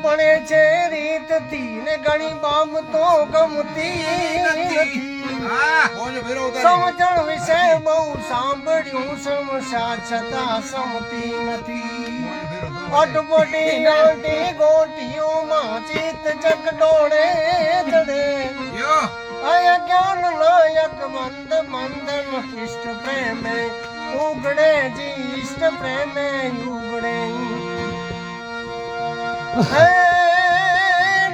પડે છે રીત થી ને ઘણી બાબતો ગમતી નથી. સમજણ વિશે બહુ સાંભળ્યું સમસ્યા છતાં સમતી નથી. અટપટી નાટી ગોટીઓમાં ચિત્ત ચકડોળે ચડે. અજ્ઞાન નાયક બંધ બંધન ઇષ્ટ પ્રેમે ઉગડે જી ઇષ્ટ પ્રેમે ઉગડે.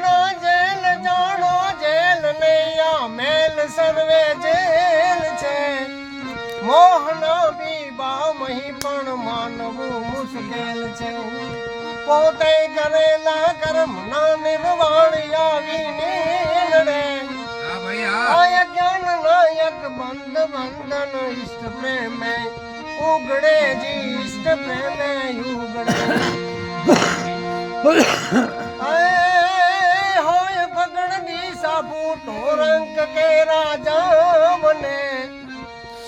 ના જેલ જાણો જેલ નૈયા મેલ સર્વે જેલ છે. મોહના બીબા મહી પણ માનવું મુશ્કેલ છે. પોતે કરેલા કર્મ ના નિર્વાણ આવીને લડે. અજ્ઞાન નાયક બંધ બંધન ઇષ્ટ પ્રેમે ઉગડે જી ઇષ્ટ પ્રેમે ઉગડે. હોય પગડની સાબુતો રંગ કે રાજા બને.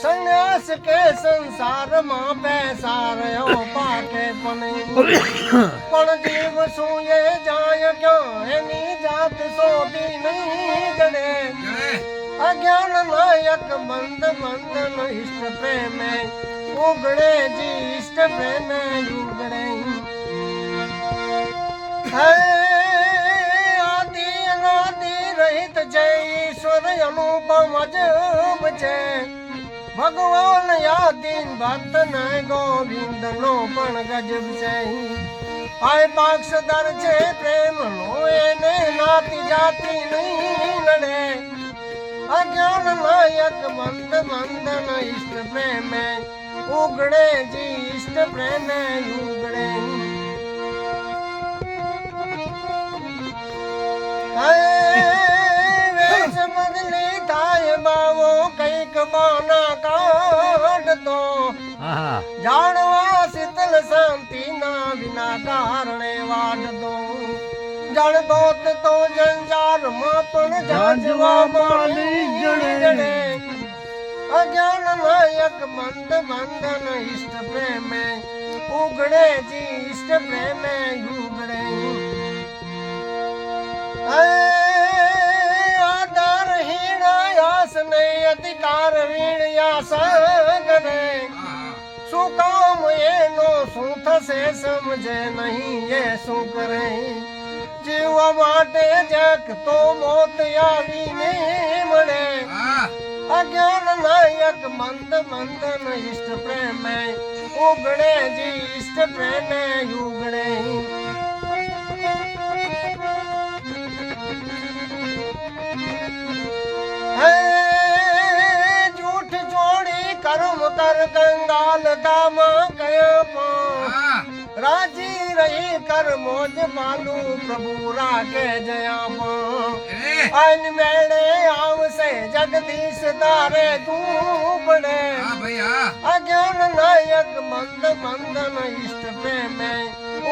સંન્યાસ કે સંસારમાં પૈસા રહ્યો પાકે પણ જીવ સુએ જાય ક્યાં એની જાત સોટી નહીં જડે. અજ્ઞાન નાયક બંધ બંધન ઇષ્ટ પ્રેમે ઉગડે જી ઇષ્ટ પ્રેમે ઉગડે. આદિ અનાદિ રહિત જય ઈશ્વર અનુપમ અજબ છે. ભગવાન યાદીન ભક્ત ને ગોવિંદ નો પણ ગજબ છે. આય પાક્ષદર છે પ્રેમ નો એને નાતી જાતી નહીં નડે. અજ્ઞાન નાયક બંધ બંધન ઇષ્ટ પ્રેમે ઉગડે જી ઇષ્ટ પ્રેમે ઉગડે. વેશ બદલી થાય બાવો કઈક બાના કાઢતો. જાણવા શીતલ શાંતિ ના વિના કારણે વાઢતો. જળગોત તો જંજાર માં પણ જાજવા માલી જડે. અજ્ઞાન નાયક બંધ બંધન ઇષ્ટ પ્રેમે ઉગડે જી ઇષ્ટ પ્રેમે ઉગડે. આધાર હીણાયાસ ને અધિકાર વીણ્યા કરે. શું કામ એનો શું થશે સમજે નહીં એ શું કરે. જીવવા માટે જક તો મોત આવીને મળે. અજ્ઞાન નાયક બંધ બંધન ઇષ્ટ પ્રેમે ઉગડે જી ઇષ્ટ પ્રેમે ઉગડે. જૂઠ જોડી કર્મ કર કંગાલ કામાં કયા. રાજી રહી કર મોજ માલુ પ્રભુ રાખે જયા. અન મેળે આવશે જગદીશ તારે તું પડે. અજ્ઞાન નાયક બંધ બંધન ઇષ્ટ પ્રેમે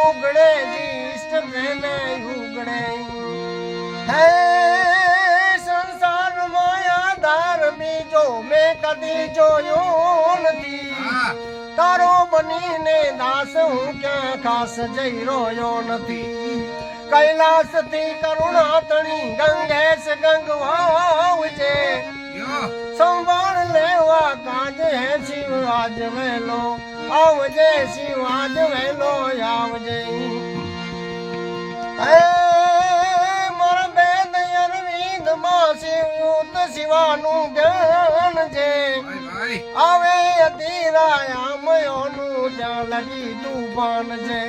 ઉગડે જી ઇષ્ટ પ્રેમે ઉગડે. હે સંસાર માયા ધાર બીજો મેં કદી જોયો નથી. તારો બનીને દાસ હું ક્યાં ખાસ જઈ રોયો નથી. કૈલાસ થી કરુણા તણી ગંગેશ ગંગવાવજે. સંભાળ લેવા કાજ હે શિવ આજ વેલો આવજે. શિવ આજ વેલો આવજે. મારા બેદ અરવિંદ માં શિવયુત શિવાનું જ્ઞાન છે. આવે અધીરાયામયોનું ત્યાં લગી તુફાન છે.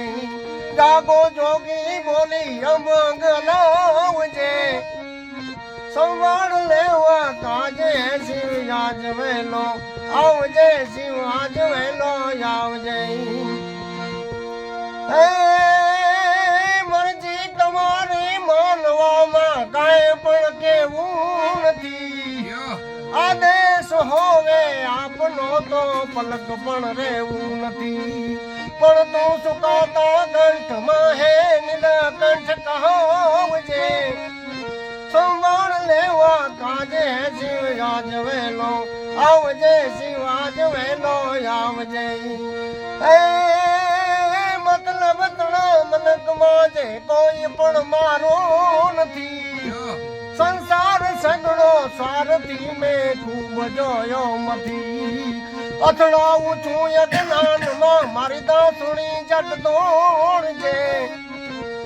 જાગો જોગી બોલી અમંગ લાવજે. સંભાળ લેવા કાજે શિવ આજ વેલો આવજે. શિવ આજ વેલો આવજે. મરજી તમારી માનવામાં કાંઈ પણ કેવું નથી. આદેશ હોવે આપનો તો પલક પણ રહેવું નથી. પણ તું સુકાતા કંઠમાં હે નીલકંઠ કહાવજે સંભાળ લેવા કાજે શિવ આજ વેલો આવજે શિવ આજ વેલો આવજે એ મતલબ તણા મનકમાં જે કોઈ પણ મારો નથી સંસાર સગડો સ્વાર્થી મેં ખૂબ જોયો મથી અથડાવું છું અજ્ઞાનમાં મારી દાસુણી જટ દોડજે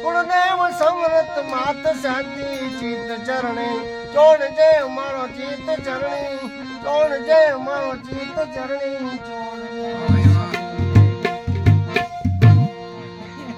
ગુરુદેવ સમરત માત શાંતિ ચિત્ત ચરણી ચોડજે મારો ચિત્ત ચરણી ચોડજે મારો ચિત્ત ચરણી